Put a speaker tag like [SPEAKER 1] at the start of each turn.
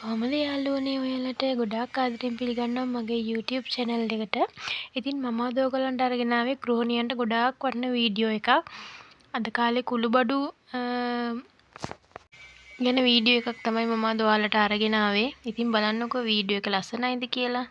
[SPEAKER 1] කොහොමද යාළුවනේ ඔයාලට ගොඩාක් ආදරෙන් පිළිගන්නවා මගේ YouTube channel එකට. ඉතින් මම අද ඔයගලන්ට අරගෙන ආවේ ගෘහණියන්ට ගොඩාක් වටින වීඩියෝ එකක්. අද කාලේ කුළුබඩු ගැන වීඩියෝ එකක් තමයි මම අද ඔයාලට අරගෙන ආවේ. ඉතින් බලන්නකෝ වීඩියෝ එක ලස්සනයිද කියලා.